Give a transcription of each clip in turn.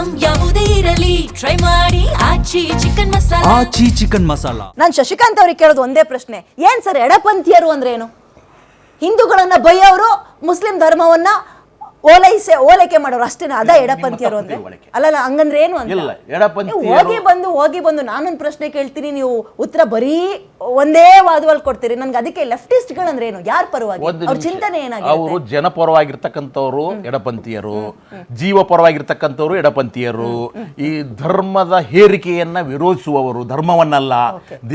Item ಯಾವುದೇ ಇರಲಿ try ಮಾಡಿ ಆಚಿ ಚಿಕನ್ ಮಸಾಲ. ನಾನು ಶಶಿಕಾಂತ್ ಅವ್ರಿಗೆ ಕೇಳೋದು ಒಂದೇ ಪ್ರಶ್ನೆ, ಏನ್ ಸರ್ ಎಡಪಂಥೀಯರು ಅಂದ್ರೆ ಏನು? ಹಿಂದೂಗಳನ್ನ ಬೈಯೋರು, ಮುಸ್ಲಿಂ ಧರ್ಮವನ್ನ ಓಲೈಕೆ ಮಾಡೋರು ಅಷ್ಟೇನಾ? ಅದ ಎಡಪಂಥೀಯರು ಅಂದ್ರೆ? ಅಲ್ಲಲ್ಲ, ಹಂಗಂದ್ರೆ ಏನು ಅಂತ ಹೋಗಿ ಬಂದು ನಾನೊಂದು ಪ್ರಶ್ನೆ ಕೇಳ್ತೀನಿ, ನೀವು ಉತ್ತರ ಬರೀ ಒಂದೇ ವಾದವಲ್ಲಿ ಕೊಡ್ತೀರಿ. ನನ್ಗೆ ಅದಕ್ಕೆ ಲೆಫ್ಟಿಸ್ಟ್ ಗಳಂದ್ರೆ ಏನು, ಯಾರ ಪರವಾಗಿ ಅವ್ರ ಚಿಂತನೆ ಏನಾಗಿದೆ? ಅವರು ಜನಪರವಾಗಿರ್ತಕ್ಕಂಥವ್ರು ಎಡಪಂಥೀಯರು, ಜೀವ ಪರವಾಗಿರ್ತಕ್ಕಂಥವ್ರು ಎಡಪಂಥೀಯರು, ಈ ಧರ್ಮದ ಹೇರಿಕೆಯನ್ನ ವಿರೋಧಿಸುವವರು ಧರ್ಮವನ್ನಲ್ಲ,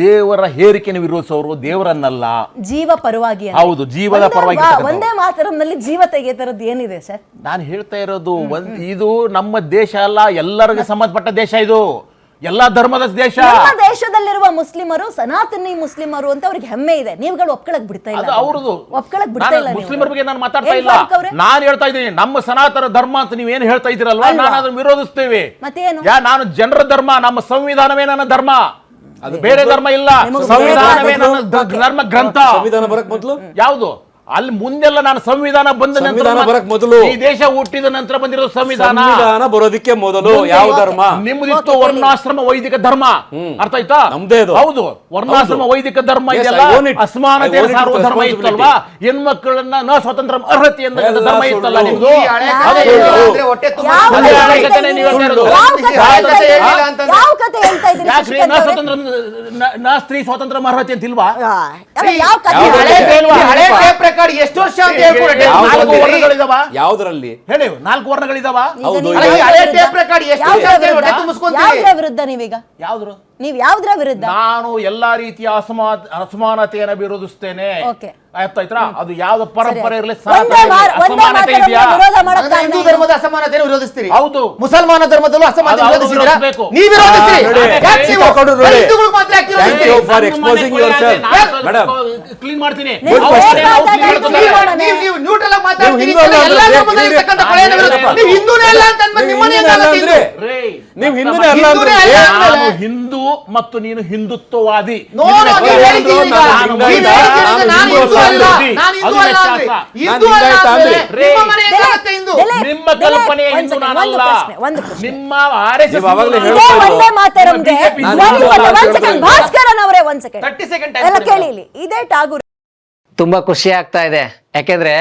ದೇವರ ಹೇರಿಕೆಯನ್ನು ವಿರೋಧಿಸುವವರು ದೇವರನ್ನಲ್ಲ. ಜೀವ ಪರವಾಗಿ, ಹೌದು, ಜೀವದ ಪರವಾಗಿ. ಒಂದೇ ಮಾತರಂನಲ್ಲಿ ಜೀವ ತೆಗೆತರದ್ದು ಏನಿದೆ ಸರ್? ನಾನು ಹೇಳ್ತಾ ಇರೋದು ಇದು ನಮ್ಮ ದೇಶ ಅಲ್ಲ, ಎಲ್ಲರಿಗೂ ಸಂಬಂಧಪಟ್ಟ ದೇಶ, ಇದು ಎಲ್ಲಾ ಧರ್ಮದ ದೇಶ. ದೇಶದಲ್ಲಿರುವ ಮುಸ್ಲಿಮರು ಸನಾತನಿ ಮುಸ್ಲಿಮರು ಅಂತ ಅವ್ರಿಗೆ ಹೆಮ್ಮೆ ಇದೆ, ನೀವುಗಳು ಒಪ್ಕೊಳಕ್ ಬಿಡ್ತಾ ಇಲ್ಲ. ಒಪ್ಕೊಳಕ್ ಬಿಡ್ತಾ ಇಲ್ಲ. ಮುಸ್ಲಿಮರ ಬಗ್ಗೆ ನಾನು ಮಾತಾಡ್ತಾ ಇಲ್ಲ, ನಾನು ಹೇಳ್ತಾ ಇದ್ದೀನಿ ನಮ್ಮ ಸನಾತನ ಧರ್ಮ ಅಂತ ನೀವೇನು ಹೇಳ್ತಾ ಇದ್ದೀರಲ್ವಾ, ನಾನು ಅದನ್ನು ವಿರೋಧಿಸ್ತೇವೆ. ಮತ್ತೇನು? ನಾನು ಜನರ ಧರ್ಮ, ನಮ್ಮ ಸಂವಿಧಾನವೇ ನನ್ನ ಧರ್ಮ, ಅದು ಬೇರೆ ಧರ್ಮ ಇಲ್ಲ. ಸಂವಿಧಾನವೇ ನನ್ನ ಧರ್ಮ ಗ್ರಂಥ. ಸಂವಿಧಾನ ಬರಕ್ ಮೊದಲು ಯಾವುದು? ಅಲ್ಲಿ ಮುಂದೆಲ್ಲ ನಾನು ಸಂವಿಧಾನ ಬಂದ ನಂತರ, ಮೊದಲು ಈ ದೇಶ ಹುಟ್ಟಿದ ನಂತರ ಬಂದಿರೋ ಸಂವಿಧಾನ ಬರೋದಕ್ಕೆ ಮೊದಲು ಯಾವ ಧರ್ಮ ನಿಮ್ದಿತ್ತು? ವರ್ಣಾಶ್ರಮ ವೈದಿಕ ಧರ್ಮ. ಅರ್ಥ ಆಯ್ತಾ? ಹೌದು, ವರ್ಣಾಶ್ರಮ ವೈದಿಕ ಧರ್ಮ ಇದೆಯಲ್ಲ, ಅಸಮಾನತೆ ಸಾರುವ ಧರ್ಮ ಇತ್ತಲ್ವಾ, ಹೆಣ್ಮಕ್ಕಳನ್ನ ಸ್ವತಂತ್ರ ಅರ್ಹತೆ ಧರ್ಮ ಇತ್ತಲ್ಲ ನಿಮ್ದು. ಸ್ತ್ರೀ ಸ್ವಾತಂತ್ರ್ಯ ಅರ್ಹತೆ ಅಂತ ಇಲ್ವಾ? ಎಷ್ಟು ವರ್ಷ ಅಂತ ಯಾವ್ದ್ರಲ್ಲಿ ಹೇಳಿ? 4 ವರ್ಣಗಳಿದಾವ. ವಿರುದ್ಧ ನೀವೀಗ ಯಾವ್ದ್ರು? ನೀವ್ ಯಾವ್ದ್ರ ವಿರುದ್ಧ? ನಾನು ಎಲ್ಲಾ ರೀತಿಯ ಅಸಮಾನತೆಯನ್ನು ವಿರೋಧಿಸ್ತೇನೆ. ಆಯ್ತಾಯ್ತಾ? ಅದು ಯಾವ ಪರಂಪರೆ ಇರಲಿ, ಅಸಮಾನತೆ ಇದೆಯಾ? ಹಿಂದೂ ಧರ್ಮದ ಅಸಮಾನತೆಯನ್ನು ವಿರೋಧಿಸ್ತೀರಿ, ಹೌದು. ಮುಸಲ್ಮಾನ ಧರ್ಮದಲ್ಲೂ ಅಸಮಾನತೆ ವಿರೋಧಿಸ್ತೀರಾ? ನೀವು ಕ್ಲೀನ್ ಮಾಡ್ತೀನಿ. ಹಿಂದೂ ಮತ್ತು ನೀನು ಹಿಂದುತ್ವವಾದಿ. ನಿಮ್ಮ ಕಲ್ಪನೆ ಹಿಂದೂ ನಾನಲ್ಲ, ನಿಮ್ಮ ತುಂಬಾ ಖುಷಿ ಆಗ್ತಾ ಇದೆ. ಯಾಕೆಂದ್ರೆ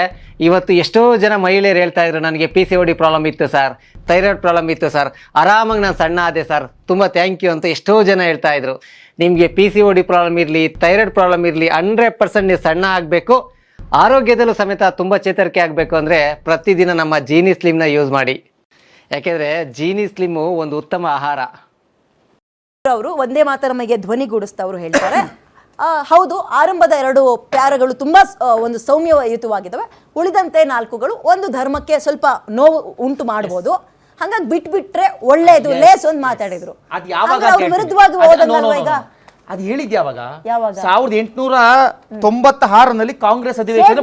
ಇವತ್ತು ಎಷ್ಟೋ ಜನ ಮಹಿಳೆಯರು ಹೇಳ್ತಾ ಇದ್ರು, ನನಗೆ PCOD ಪ್ರಾಬ್ಲಮ್ ಇತ್ತು ಸರ್, ಥೈರಾಯ್ಡ್ ಪ್ರಾಬ್ಲಮ್ ಇತ್ತು ಸರ್, ಆರಾಮಾಗಿ ನಾನು ಸಣ್ಣ ಆದೆ ಸರ್, ತುಂಬ ಥ್ಯಾಂಕ್ ಯು ಅಂತ ಎಷ್ಟೋ ಜನ ಹೇಳ್ತಾ ಇದ್ರು. ನಿಮಗೆ PCOD ಪ್ರಾಬ್ಲಮ್ ಇರಲಿ, ಥೈರಾಯ್ಡ್ ಪ್ರಾಬ್ಲಮ್ ಇರಲಿ, 100% ನೀವು ಸಣ್ಣ ಆಗಬೇಕು, ಆರೋಗ್ಯದಲ್ಲೂ ಸಮೇತ ತುಂಬ ಚೇತರಿಕೆ ಆಗಬೇಕು ಅಂದರೆ ಪ್ರತಿದಿನ ನಮ್ಮ ಜೀನಿ ಸ್ಲಿಮ್ನ ಯೂಸ್ ಮಾಡಿ. ಯಾಕೆಂದರೆ ಜೀನಿ ಸ್ಲಿಮ್ಮು ಒಂದು ಉತ್ತಮ ಆಹಾರ. ಅವರು ಒಂದೇ ಮಾತರಮಗೆ ಧ್ವನಿಗೂಡಿಸ್ತವರು ಹೇಳ್ತಾರೆ, ಹೌದು, ಆರಂಭದ 2 ಪ್ಯಾರಗಳು ತುಂಬಾ ಒಂದು ಸೌಮ್ಯಯುತವಾಗಿದ್ದಾವೆ, ಉಳಿದಂತೆ 4ಗಳು ಒಂದು ಧರ್ಮಕ್ಕೆ ಸ್ವಲ್ಪ ನೋವು ಉಂಟು ಮಾಡಬಹುದು, ಹಂಗಾಗಿ ಬಿಟ್ಬಿಟ್ರೆ ಒಳ್ಳೇದು, ಲೇಸ್ ಒಂದು ಮಾತಾಡಿದ್ರು. ವಿರುದ್ಧವಾಗಿ ಹೋದಲ್ವಾ ಈಗ? ಅದು ಹೇಳಿದ್ಯಾವಾಗ? 1896ರಲ್ಲಿ ಕಾಂಗ್ರೆಸ್ ಅಧಿವೇಶನ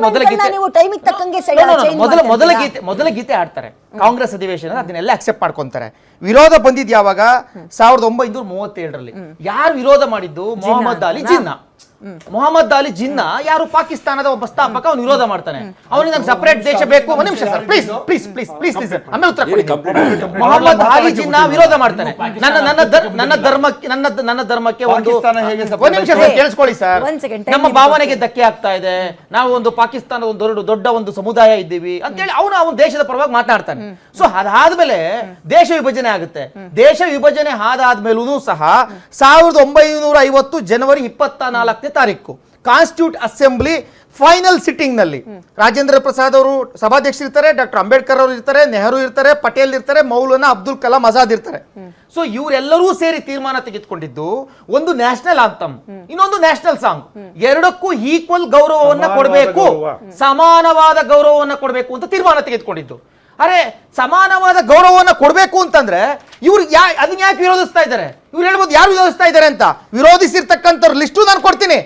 ಮೊದಲ ಗೀತೆ ಆಡ್ತಾರೆ ಕಾಂಗ್ರೆಸ್ ಅಧಿವೇಶನ, ಅದನ್ನೆಲ್ಲ ಅಕ್ಸೆಪ್ಟ್ ಮಾಡ್ಕೊಂತಾರೆ. ವಿರೋಧ ಬಂದಿದ್ ಯಾವಾಗ? 1937ರಲ್ಲಿ. ಯಾರು ವಿರೋಧ ಮಾಡಿದ್ದು? ಮೊಹಮ್ಮದ್ ಅಲಿ ಜಿನ್ನಾ. ಮೊಹಮ್ಮದ್ ಅಲಿ ಜಿನ್ನಾ ಯಾರು? ಪಾಕಿಸ್ತಾನದ ಒಬ್ಬ ಸ್ಥಾಪಕ. ಅವನು ವಿರೋಧ ಮಾಡ್ತಾನೆ, ಅವನಿಗೆ ನಂಗೆ ಸಪರೇಟ್ ದೇಶ ಬೇಕು. ಒಂದು ನಿಮಿಷ sir, please please please please please ಆಮೇಲೆ ಉತ್ತರ ಕೊಡಿ. ಮೊಹಮ್ಮದ್ ಅಲಿ ಜಿನ್ನಾ ವಿರೋಧ ಮಾಡ್ತಾನೆ, ನನ್ನ ಧರ್ಮಕ್ಕೆ ಒಂದು ನಿಮಿಷ ಸರ್ ಕೇಳಿಸ್ಕೊಳ್ಳಿ ಸರ್, ನಮ್ಮ ಭಾವನೆಗೆ ಧಕ್ಕೆ ಆಗ್ತಾ ಇದೆ, ನಾವು ಒಂದು ಪಾಕಿಸ್ತಾನದ ಒಂದು ದೊಡ್ಡ ಒಂದು ಸಮುದಾಯ ಇದ್ದೀವಿ ಅಂತೇಳಿ ಅವನು ದೇಶದ ಪರವಾಗಿ ಮಾತನಾಡ್ತಾನೆ. ಸೊ ಅದಾದ್ಮೇಲೆ ದೇಶ ವಿಭಜನೆ ಆಗುತ್ತೆ. ದೇಶ ವಿಭಜನೆ ಆದಾದ್ಮೇಲೂ ಸಹ 1950 ಜನವರಿ 24ನೇ ತಾರೀಕು ಕಾನ್ಸ್ಟಿಟ್ಯೂಟ್ ಅಸೆಂಬ್ಲಿ ಫೈನಲ್ ಸಿಟ್ಟಿಂಗ್ ನಲ್ಲಿ ರಾಜೇಂದ್ರ ಪ್ರಸಾದ್ ಅವರು ಸಭಾಧ್ಯಕ್ಷರಿರ್ತಾರೆ, ಡಾಕ್ಟರ್ ಅಂಬೇಡ್ಕರ್ ಅವರು ಇರ್ತಾರೆ, ನೆಹರು ಇರ್ತಾರೆ, ಪಟೇಲ್ ಇರ್ತಾರೆ, ಮೌಲಾನಾ ಅಬ್ದುಲ್ ಕಲಾಂ ಆಜಾದ್ ಇರ್ತಾರೆ. ಸೊ ಇವರೆಲ್ಲರೂ ಸೇರಿ ತೀರ್ಮಾನ ತೆಗೆದುಕೊಂಡಿದ್ದು ಒಂದು ನ್ಯಾಷನಲ್ ಆಂಥಮ್, ಇನ್ನೊಂದು ನ್ಯಾಷನಲ್ ಸಾಂಗ್, ಎರಡಕ್ಕೂ ಈಕ್ವಲ್ ಗೌರವವನ್ನ ಕೊಡಬೇಕು, ಸಮಾನವಾದ ಗೌರವವನ್ನ ಕೊಡಬೇಕು ಅಂತ ತೀರ್ಮಾನ ತೆಗೆದುಕೊಂಡಿದ್ದು. ಅರೆ, ಸಮಾನವಾದ ಗೌರವವನ್ನ ಕೊಡಬೇಕು ಅಂತಂದ್ರೆ ಇವ್ರು ಅದನ್ನ ಯಾಕೆ ವಿರೋಧಿಸ್ತಾ ಇದ್ದಾರೆ? ಇವ್ರು ಹೇಳ್ಬೋದು ಯಾರು ವಿರೋಧಿಸ್ತಾ ಇದ್ದಾರೆ ಅಂತ. ವಿರೋಧಿಸಿರ್ತಕ್ಕಂಥವ್ರ ಲಿಸ್ಟು ನಾನು ಕೊಡ್ತೀನಿ.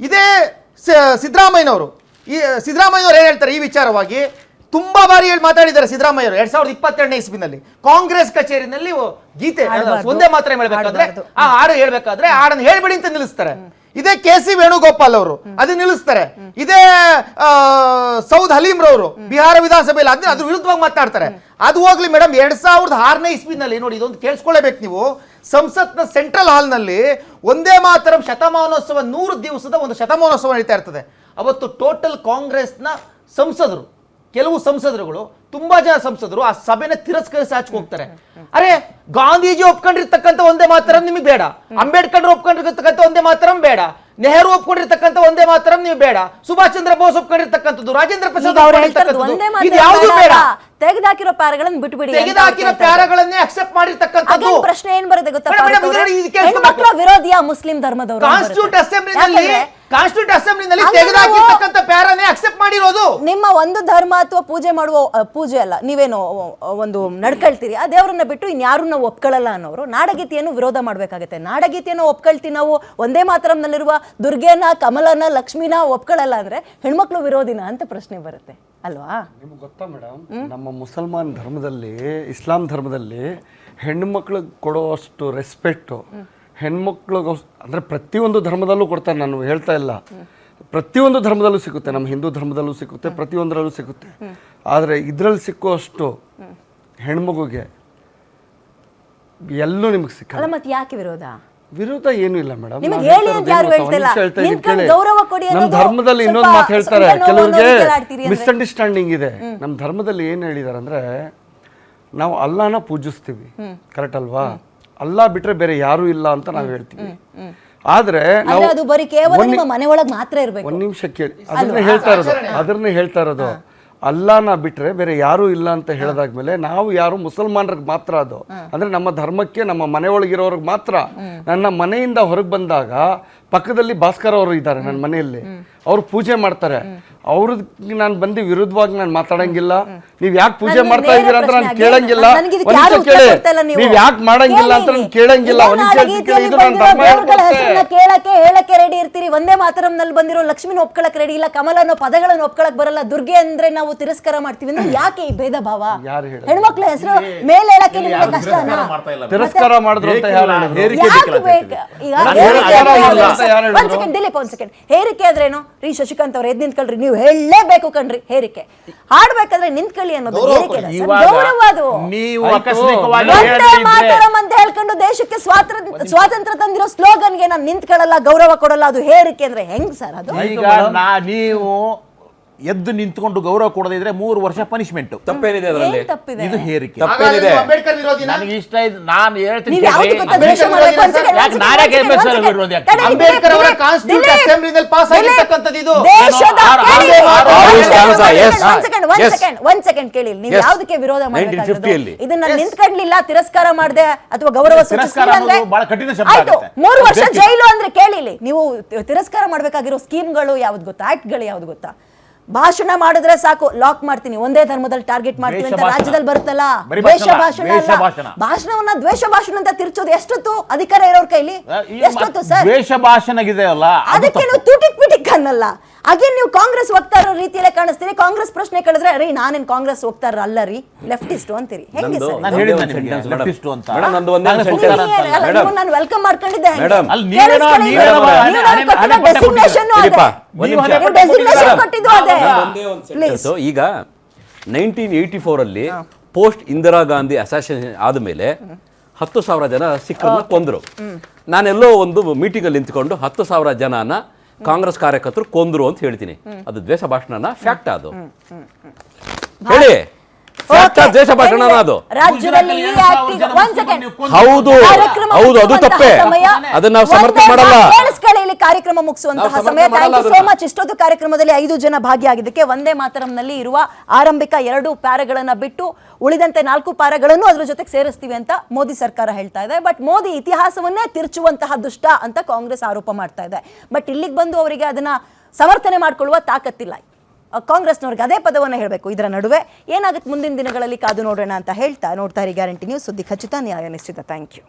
ಇದೇ ಸಿದ್ದರಾಮಯ್ಯನವರು ಏನ್ ಹೇಳ್ತಾರೆ ಈ ವಿಚಾರವಾಗಿ? ತುಂಬಾ ಬಾರಿ ಮಾತಾಡಿದ್ದಾರೆ ಸಿದ್ದರಾಮಯ್ಯವರು. 2022ನೇ ಇಸ್ವಿನಲ್ಲಿ ಕಾಂಗ್ರೆಸ್ ಕಚೇರಿನಲ್ಲಿ ಗೀತೆ ಒಂದೇ ಮಾತ್ರ ಹೇಳ್ಬೇಕಾದ್ರೆ, ಆ ಹಾಡು ಹೇಳ್ಬೇಕಾದ್ರೆ ಹಾಡನ್ನು ಹೇಳ್ಬೇಡಿ ಅಂತ ನಿಲ್ಲಿಸ್ತಾರೆ. ಇದೇ ಕೆ.ಸಿ. ವೇಣುಗೋಪಾಲ್ ಅವರು ಅದನ್ನ ನಿಲ್ಲಿಸ್ತಾರೆ. ಇದೇ ಸೌದ್ ಹಲೀಂ ರವರು ಬಿಹಾರ ವಿಧಾನಸಭೆಯಲ್ಲಿ ಅದ್ರ ವಿರುದ್ಧವಾಗಿ ಮಾತನಾಡ್ತಾರೆ. ಅದು ಹೋಗ್ಲಿ ಮೇಡಮ್, 2006ನೇ ಇಸ್ವಿನಲ್ಲಿ ನೋಡಿ, ಇದೊಂದು ಕೇಳಿಸ್ಕೊಳ್ಳೇಬೇಕು ನೀವು. ಸಂಸತ್ನ ಸೆಂಟ್ರಲ್ ಹಾಲ್ನಲ್ಲಿ ಒಂದೇ ಮಾತರಂ ಶತಮಾನೋತ್ಸವ 100 ದಿವಸದ ಒಂದು ಶತಮಾನೋತ್ಸವ ನಡೀತಾ ಇರ್ತದೆ. ಅವತ್ತು ಟೋಟಲ್ ಕಾಂಗ್ರೆಸ್ನ ಸಂಸದರು, ಕೆಲವು ಸಂಸದರುಗಳು, ತುಂಬಾ ಜನ ಸಂಸದರು ಆ ಸಭೆನ ತಿರಸ್ಕರಿಸಿ ಆಚೆಗೆ ಹೋಗ್ತಾರೆ. ಅರೆ, ಗಾಂಧೀಜಿ ಒಪ್ಕೊಂಡಿರ್ತಕ್ಕಂಥ ಒಂದೇ ಮಾತರಂ ನಿಮಗೆ ಬೇಡ, ಅಂಬೇಡ್ಕರ್ ಒಪ್ಕೊಂಡಿರ್ತಕ್ಕಂಥ ಒಂದೇ ಮಾತರಂ ಬೇಡ, ನೆಹರು ಒಪ್ಕೊಂಡಿರ್ತಕ್ಕಂಥ ಒಂದೇ ಮಾತರಂ ನೀವು ಬೇಡ, ಸುಭಾಷ್ ಚಂದ್ರ ಬೋಸ್ ಒಪ್ಕೊಂಡಿರ್ತಕ್ಕಂಥದ್ದು, ರಾಜೇಂದ್ರ ಪ್ರಸಾದ್ ಇದು ಯಾವುದು ಬೇಡ. ತೆಗೆದಾಕಿರೋ ಪ್ಯಾರಗಳನ್ನು ಬಿಟ್ಬಿಡಿ. ತೆಗೆದಾಕಿರೋ ಪ್ಯಾರಗಳನ್ನೇ ಅಕ್ಸೆಪ್ಟ್ ಮಾಡಿರ್ತಕ್ಕಂಥದ್ದು. ಪ್ರಶ್ನೆ ಏನ್ ಬರುತ್ತೆ ಗೊತ್ತಾ, ಹೆಣ್ಮಕ್ಳ ವಿರೋಧಿಯ ಮುಸ್ಲಿಂ ಧರ್ಮದವರು ಕಾನ್ಸ್ಟಿಟ್ಯೂಟ್ ಅಸೆಂಬ್ಲಿನಲ್ಲಿ ತೆಗೆದಾಕಿರ್ತಕ್ಕಂಥ ಪ್ಯಾರನೇ ಅಕ್ಸೆಪ್ಟ್ ಮಾಡಿರೋದು. ನಿಮ್ಮ ಒಂದು ಧರ್ಮ ಅಥವಾ ಪೂಜೆ ಮಾಡುವ ಪೂಜೆ ಅಲ್ಲ, ನೀವೇನೋ ಒಂದು ನಡ್ಕೊಳ್ತೀರಿ, ಆ ದೇವರನ್ನ ಬಿಟ್ಟು ಇನ್ಯಾರು ನಾವು ಒಪ್ಕೊಳ್ಳಲ್ಲ ಅನ್ನೋರು ನಾಡಗೀತೆಯನ್ನು ವಿರೋಧ ಮಾಡ್ಬೇಕಾಗತ್ತೆ. ನಾಡಗೀತೆಯನ್ನು ಒಪ್ಕೊಳ್ತೀವಿ ನಾವು, ಒಂದೇ ಮಾತರಂನಲ್ಲಿರುವ ದುರ್ಗೆನ, ಕಮಲನ, ಲಕ್ಷ್ಮಿನ ಒಪ್ಕೊಳ್ಳಲ್ಲ ಅಂದ್ರೆ ಹೆಣ್ಮಕ್ಳು ವಿರೋಧಿನ ಅಂತ ಪ್ರಶ್ನೆ ಬರುತ್ತೆ ಅಲ್ವಾ? ನಿಮ್ಗೆ ಗೊತ್ತಾ ಮೇಡಮ್, ನಮ್ಮ ಮುಸಲ್ಮಾನ್ ಧರ್ಮದಲ್ಲಿ, ಇಸ್ಲಾಂ ಧರ್ಮದಲ್ಲಿ ಹೆಣ್ಮಕ್ಳಿಗೆ ಕೊಡುವಷ್ಟು ರೆಸ್ಪೆಕ್ಟು ಹೆಣ್ಮಕ್ಳಿಗೆ ಅಂದರೆ ಪ್ರತಿಯೊಂದು ಧರ್ಮದಲ್ಲೂ ಕೊಡ್ತಾರೆ. ನಾನು ಹೇಳ್ತಾ ಇಲ್ಲ, ಪ್ರತಿಯೊಂದು ಧರ್ಮದಲ್ಲೂ ಸಿಗುತ್ತೆ, ನಮ್ಮ ಹಿಂದೂ ಧರ್ಮದಲ್ಲೂ ಸಿಗುತ್ತೆ, ಪ್ರತಿಯೊಂದರಲ್ಲೂ ಸಿಗುತ್ತೆ. ಆದರೆ ಇದರಲ್ಲಿ ಸಿಕ್ಕುವಷ್ಟು ಹೆಣ್ಮಗುಗೆ ಎಲ್ಲೂ ನಿಮಗೆ ಸಿಕ್ಕಲ್ಲ. ಮತ್ತೆ ಯಾಕೆ ವಿರೋಧ ಏನೂ ಇಲ್ಲ ಮೇಡಮ್. ನಮ್ಮ ಧರ್ಮದಲ್ಲಿ ಇನ್ನೊಂದು ಮಾತು ಹೇಳ್ತಾರೆ, ಕೆಲವರಿಗೆ ಮಿಸ್ಅಂಡರ್ಸ್ಟ್ಯಾಂಡಿಂಗ್ ಇದೆ. ನಮ್ಮ ಧರ್ಮದಲ್ಲಿ ಏನು ಹೇಳಿದಾರೆ ಅಂದ್ರೆ, ನಾವು ಅಲ್ಲಾನ ಪೂಜಿಸ್ತೀವಿ, ಕರೆಕ್ಟ್ ಅಲ್ವಾ? ಅಲ್ಲಾ ಬಿಟ್ರೆ ಬೇರೆ ಯಾರು ಇಲ್ಲ ಅಂತ ನಾವು ಹೇಳ್ತೀವಿ. ಆದ್ರೆ ನಾವು ಒಂದ್ ನಿಮಿಷ ಕೇಳಿ, ಅದನ್ನೇ ಹೇಳ್ತಾ ಇರೋದು ಅಲ್ಲಾನ ಬಿಟ್ರೆ ಬೇರೆ ಯಾರು ಇಲ್ಲ ಅಂತ ಹೇಳಿದಾದ್ಮೇಲೆ ನಾವು ಯಾರು ಮುಸಲ್ಮಾನರಿಗೆ ಮಾತ್ರ ಅದು, ಅಂದ್ರೆ ನಮ್ಮ ಧರ್ಮಕ್ಕೆ, ನಮ್ಮ ಮನೆಯೊಳಗಿರೋರ್ಗೆ ಮಾತ್ರ. ನನ್ನ ಮನೆಯಿಂದ ಹೊರಗೆ ಬಂದಾಗ ಪಕ್ಕದಲ್ಲಿ ಭಾಸ್ಕರ್ ಅವರು ಇದ್ದಾರೆ ನನ್ನ ಮನೆಯಲ್ಲಿ, ಅವ್ರು ಪೂಜೆ ಮಾಡ್ತಾರೆ. ಅವ್ರಿಗೆ ನಾನು ಬಂದು ವಿರುದ್ಧವಾಗಿ ನಾನು ಮಾತಾಡಂಗಿಲ್ಲ. ನೀವ್ ಯಾಕೆ ಪೂಜೆ ಮಾಡ್ತಾ ಇದ್ದೀರಾ ಅಂತ ನಾನು ಕೇಳಂಗಿಲ್ಲ. ನೀವ್ ಯಾಕೆ ಮಾಡಂಗಿಲ್ಲ ಅಂತ ನಾನು ಕೇಳಂಗಿಲ್ಲ. ಕೇಳಕ್ಕೆ ಹೇಳಕ್ಕೆ ರೆಡಿ ಇರ್ತೀರಿ. ಒಂದೇ ಮಾತರಂನಲ್ಲಿ ಬಂದಿರೋ ಲಕ್ಷ್ಮಿನ ಒಪ್ಕೊಳಕ್ ರೆಡಿ ಇಲ್ಲ, ಕಮಲನೋ ಪದಗಳನ್ನು ಒಪ್ಕೊಳಕ್ ಬರಲ್ಲ, ದುರ್ಗೆ ಅಂದ್ರೆ ನಾವು ತಿರಸ್ಕಾರ ಮಾಡ್ತೀವಿ ಅಂದ್ರೆ ಯಾಕೆ ಈ ಭೇದ ಭಾವ? ಹೆಣ್ಮಕ್ಳ ಹೆಸರು ಮೇಲೆ ಹೇಳಕ್ಕೆ ನಿಮ್ಗೆ ಕಷ್ಟನಾ? ತಿರಸ್ಕಾರ ಮಾಡಿದ್ರು ಅಂತ ದಿಲೀಪ್ ಒಂದ್ ಸೆಕೆಂಡ್, ಹೇರಿಕೆ ಆದ್ರೇನು ರೀ? ಶಶಿಕಾಂತ್ ಅವ್ರು ಎದ್ ನಿಂತ್ಕೊಳ್ರಿ, ನೀವು ಹೇಳಲೇಬೇಕು ಕಣ್ರಿ. ಹೇರಿಕೆ ಹಾಡ್ಬೇಕಾದ್ರೆ ನಿಂತ್ಕೊಳ್ಳಿ ಅನ್ನೋದು ಹೇರಿಕೆ, ಗೌರವ. ಅದು ಒಂದೇ ಮಾತರಂ ಅಂತ ಹೇಳ್ಕೊಂಡು ದೇಶಕ್ಕೆ ಸ್ವಾತಂತ್ರ್ಯ ತಂದಿರೋ ಸ್ಲೋಗನ್ಗೆ ನಾನು ನಿಂತ್ಕೊಳ್ಳಲ್ಲ, ಗೌರವ ಕೊಡಲ್ಲ, ಅದು ಹೇರಿಕೆ ಅಂದ್ರೆ ಹೆಂಗ್ ಸರ್? ಅದು ಈಗ ನೀವು ಎದ್ದು ನಿಂತ್ಕೊಂಡು ಗೌರವ ಕೊಡದಿದ್ರೆ 3 ವರ್ಷ ಪನಿಷ್ಮೆಂಟ್. ತಪ್ಪೇನಿದೆ ಅದರಲ್ಲಿ? ಇದು ಹೇರಿಕೆ. ತಪ್ಪೇನಿದೆ? ನನಗೆ ಇಷ್ಟ ಇದೆ, ನಾನು ಹೇಳ್ತೀನಿ. ಅಂಬೇಡ್ಕರ್ ಅವರ ಕಾನ್ಸ್ಟಿಟ್ಯೂಟ್ ಅಸೆಂಬ್ಲಿನಲ್ಲಿ ಪಾಸ್ ಆಗಿರ್ತಕ್ಕಂಥದ್ದು ಇದು. ಒಂದ್ ಸೆಕೆಂಡ್ ಕೇಳಿ, ನೀವು ಯಾವ್ದಕ್ಕೆ ವಿರೋಧ ಮಾಡ್ಬೇಕಾಗಿರೋದು? ಇದನ್ನ ನಿಂತ್ಕೊಂಡ್ಲಿಲ್ಲ, ತಿರಸ್ಕಾರ ಮಾಡದೆ ಅಥವಾ ಗೌರವ ಸೂಚಿಸಲಿಲ್ಲ ಅಂದ್ರೆ ಆಯ್ತು, 3 ವರ್ಷ ಜೈಲು ಅಂದ್ರೆ ಕೇಳಿಲಿ. ನೀವು ತಿರಸ್ಕಾರ ಮಾಡ್ಬೇಕಾಗಿರೋ ಸ್ಕೀಮ್ಗಳು ಯಾವ್ದು ಗೊತ್ತಾ, ಆಕ್ಟ್ಗಳು ಯಾವ್ದು ಗೊತ್ತಾ? ಭಾಷಣ ಮಾಡಿದ್ರೆ ಸಾಕು ಲಾಕ್ ಮಾಡ್ತೀನಿ, ಒಂದೇ ಧರ್ಮದಲ್ಲಿ ಟಾರ್ಗೆಟ್ ಮಾಡ್ತೀನಿ ಅಂತ ರಾಜ್ಯದಲ್ಲಿ ಬರುತ್ತಲ್ಲ. ದ್ವೇಷ ಭಾಷಣ ಅಲ್ಲ, ಭಾಷಣವನ್ನ ದ್ವೇಷ ಭಾಷಣ ಅಂತ ತಿರ್ಚೋದು ಎಷ್ಟೊತ್ತು ಅಧಿಕಾರ ಇರೋರ್ ಕೈಲಿ? ಎಷ್ಟೊತ್ತು ಸರ್ ದ್ವೇಷ ಭಾಷಣ ಇದೆಯಲ್ಲ, ಅದಕ್ಕೆ ನೀವು ತುಟಿಕ್ ಪಿಟಿಕ್ ಅನ್ನಲ್ಲ. ಹಾಗೆ ನೀವು ಕಾಂಗ್ರೆಸ್ ವಕ್ತಾರ ರೀತಿಯಲ್ಲೇ ಕಾಣಿಸ್ತೀರಿ. ಕಾಂಗ್ರೆಸ್ ಪ್ರಶ್ನೆ ಕೇಳಿದ್ರೆ ರೀ ನಾನೇನ್ ಕಾಂಗ್ರೆಸ್ ವಕ್ತಾರ ಅಲ್ಲ ರೀ, ಲೆಫ್ಟಿಸ್ಟ್ ಅಂತೀರಿ. ಹೆಂಗೆ ಸರ್? ನಾನು ವೆಲ್ಕಮ್ ಮಾಡ್ಕೊಂಡಿದ್ದೆ. ಈಗ 1984 ಅಲ್ಲಿ ಪೋಸ್ಟ್ ಇಂದಿರಾ ಗಾಂಧಿ ಅಸಾಸಿನೇಷನ್ ಆದಮೇಲೆ 10,000 ಜನ ಸಿಖ್ಖರನ್ನ ಕೊಂದ್ರು. ನಾನೆಲ್ಲೋ ಒಂದು ಮೀಟಿಂಗ್ ಅಲ್ಲಿ ನಿಂತ್ಕೊಂಡು 10,000 ಜನನ ಕಾಂಗ್ರೆಸ್ ಕಾರ್ಯಕರ್ತರು ಕೊಂದ್ರು ಅಂತ ಹೇಳ್ತೀನಿ. ಅದು ದ್ವೇಷ ಭಾಷಣನ? ಫ್ಯಾಕ್ಟ್ ಅದು ಹೇಳಿ. ದ್ವೇಷ ಭಾಷಣ ಅದು? ಹೌದು ಹೌದು, ಅದು ತಪ್ಪೇ. ಅದನ್ನ ನಾವು ಸಮರ್ಥನೆ ಮಾಡಲ್ಲ. ಕಾರ್ಯಕ್ರಮ ಮುಗಿಸುವಂತಹ ಸಮಯ. Thank you so much. ಇಷ್ಟೊತ್ತು ಕಾರ್ಯಕ್ರಮದಲ್ಲಿ 5 ಜನ ಭಾಗಿಯಾಗಿದ್ದಕ್ಕೆ. ಒಂದೇ ಮಾತರಂನಲ್ಲಿ ಇರುವ ಆರಂಭಿಕ 2 ಪ್ಯಾರಗಳನ್ನ ಬಿಟ್ಟು ಉಳಿದಂತೆ 4 ಪ್ಯಾರಗಳನ್ನು ಅದ್ರ ಜೊತೆಗೆ ಸೇರಿಸ್ತೀವಿ ಅಂತ ಮೋದಿ ಸರ್ಕಾರ ಹೇಳ್ತಾ ಇದೆ. ಬಟ್ ಮೋದಿ ಇತಿಹಾಸವನ್ನೇ ತಿರುಚುವಂತಹ ದುಷ್ಟ ಅಂತ ಕಾಂಗ್ರೆಸ್ ಆರೋಪ ಮಾಡ್ತಾ ಇದೆ. ಬಟ್ ಇಲ್ಲಿಗೆ ಬಂದು ಅವರಿಗೆ ಅದನ್ನ ಸಮರ್ಥನೆ ಮಾಡ್ಕೊಳ್ಳುವ ತಾಕತ್ತಿಲ್ಲ. ಕಾಂಗ್ರೆಸ್ನವ್ರಿಗೆ ಅದೇ ಪದವನ್ನು ಹೇಳಬೇಕು. ಇದರ ನಡುವೆ ಏನಾಗುತ್ತೆ ಮುಂದಿನ ದಿನಗಳಲ್ಲಿ ಕಾದು ನೋಡೋಣ ಅಂತ ಹೇಳ್ತಾ, ನೋಡ್ತಾ ಇರಿ ಗ್ಯಾರಂಟಿ ನ್ಯೂಸ್, ಸುದ್ದಿ ಖಚಿತ, ನ್ಯಾಯ ನಿಶ್ಚಿತ. Thank you.